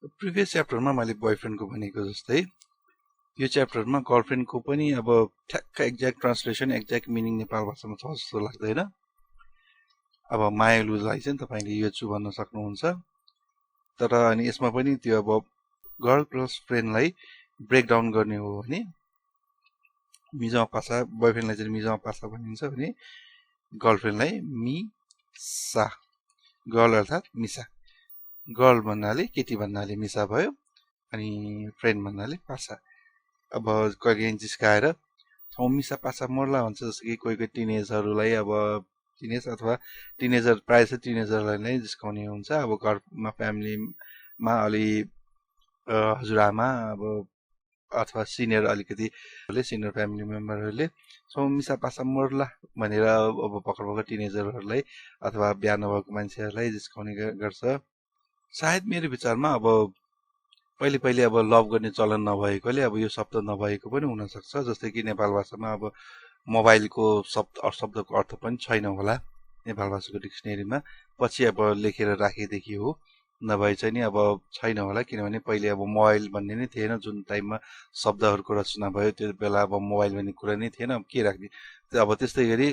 Previous च्याप्टरमा मैले बोयफ्रेन्डको भनेको जस्तै यो च्याप्टरमा गर्लफ्रेन्डको पनि अब ठ्याक्क exact translation exact meaning Nepal भाषामा छ जस्तो लाग्दैन। अब मायालुलाई चाहिँ तपाईँले यो छु भन्न सक्नुहुन्छ, तर अनि यसमा पनि त्यो अब गर्ल प्लस फ्रेन्डलाई ब्रेकडाउन गर्ने हो भने मिजमा पासा, बोयफ्रेन्डलाई चाहिँ मिजमा पासा भनिन्छ भने गर्लफ्रेन्डलाई मिसा, गर्ल अर्थात् मिसा, गर्ल भन्नाले केटी भन्नाले मिसा भयो, अनि फ्रेन्ड भन्नाले पासा। अब कहिले जिस्काएर मिसा पासा मर्ला भन्छ, जस्तो कि कोही कोही टिनेजहरूलाई अब टिनेज अथवा टिनेजर प्रायः चाहिँ टिनेजरलाई नै जिस्काउने हुन्छ। अब घरमा फ्यामिलीमा अलि हजुरआमा अब अथवा सिनियर अलिकति सिनियर फ्यामिली मेम्बरहरूले मिसा पासा मर्ला भनेर अब भर्खर भर्खर टिनेजरहरूलाई अथवा बिहा नभएको मान्छेहरूलाई जिस्काउने गर्छ। सायद मेरो विचारमा अब पहिले अब लभ गर्ने चलन नभएकोले अब यो शब्द नभएको पनि हुनसक्छ। जस्तै कि नेपाल भाषामा अब मोबाइलको शब्दको अर्थ पनि छैन होला नेपाल भाषाको डिक्सनेरीमा, पछि अब लेखेर राखेदेखि हो, नभए चाहिँ नि अब छैन होला। किनभने पहिले अब मोबाइल भन्ने नै थिएन, जुन टाइममा शब्दहरूको रचना भयो त्यो बेला अब मोबाइल भन्ने कुरा नै थिएन, अब के राख्ने। अब त्यस्तै गरी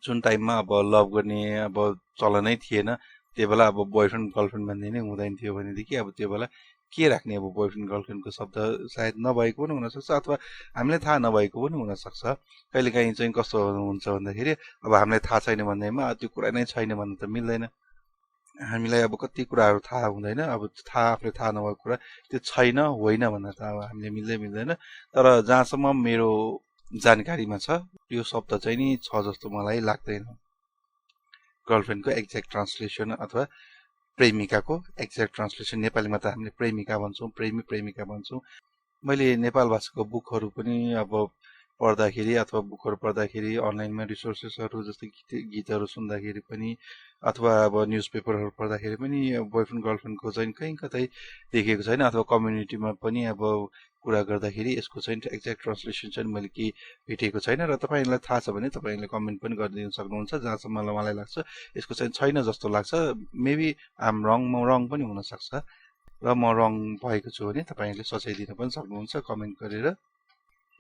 जुन टाइममा अब लभ गर्ने अब चलनै थिएन त्यो बेला अब बोयफ्रेन्ड गर्लफ्रेन्ड भन्ने नै हुँदैन थियो भनेदेखि अब त्यो बेला के राख्ने, अब बोयफ्रेन्ड गर्लफ्रेन्डको शब्द सायद नभएको पनि हुनसक्छ अथवा हामीलाई थाहा नभएको पनि हुनसक्छ। कहिलेकाहीँ चाहिँ कस्तो हुन्छ भन्दाखेरि अब हामीलाई थाहा छैन भन्दैमा त्यो कुरा नै छैन भन्नु त मिल्दैन। हामीलाई अब कति कुराहरू थाहा हुँदैन, अब आफूले थाहा नभएको कुरा त्यो छैन होइन भन्न त अब हामीले मिल्दैन। तर जहाँसम्म मेरो जानकारीमा छ यो शब्द चाहिँ नि छ जस्तो मलाई लाग्दैन। गर्लफ्रेन्डको एक्ज्याक्ट ट्रान्सलेसन अथवा प्रेमिकाको एक्ज्याक्ट ट्रान्सलेसन, नेपालीमा त हामीले प्रेमिका भन्छौँ, प्रेमिका भन्छौँ। मैले नेपाल भाषाको बुकहरू पनि अब पढ्दाखेरि अथवा बुकहरू पढ्दाखेरि अनलाइनमा रिसोर्सेसहरू जस्तै गीतहरू सुन्दाखेरि पनि अथवा अब न्युज पेपरहरू पढ्दाखेरि पनि बोयफ्रेन्ड गर्लफ्रेन्डको चाहिँ कहीँ कतै देखेको छैन, अथवा कम्युनिटीमा पनि अब कुरा गर्दाखेरि यसको चाहिँ एक्ज्याक्ट ट्रान्सलेसन चाहिँ मैले केही भेटेको छैन। र तपाईँहरूलाई थाहा छ भने तपाईँहरूले कमेन्ट पनि गरिदिन सक्नुहुन्छ। जहाँसम्म मलाई लाग्छ यसको चाहिँ छैन जस्तो लाग्छ। मेबी आम रङ पनि हुनसक्छ, र म रङ भएको छु भने तपाईँहरूले सच्याइदिन पनि सक्नुहुन्छ कमेन्ट गरेर।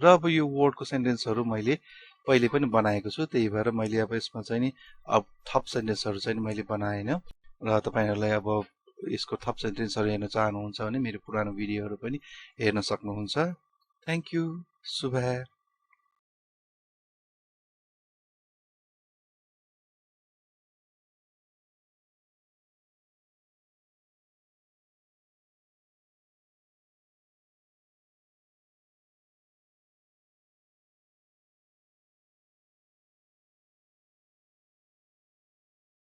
र अब यो वर्डको सेन्टेन्सहरू मैले पहिले पनि बनाएको छु, त्यही भएर मैले अब यसमा चाहिँ नि अब थप सेन्टेन्सहरू चाहिँ मैले बनाएन। र तपाईँहरूलाई अब यसको थप सेन्टेन्सहरू हेर्न चाहनुहुन्छ भने मेरो पुरानो भिडियोहरू पनि हेर्न सक्नुहुन्छ। थ्याङ्क यू, शुभ।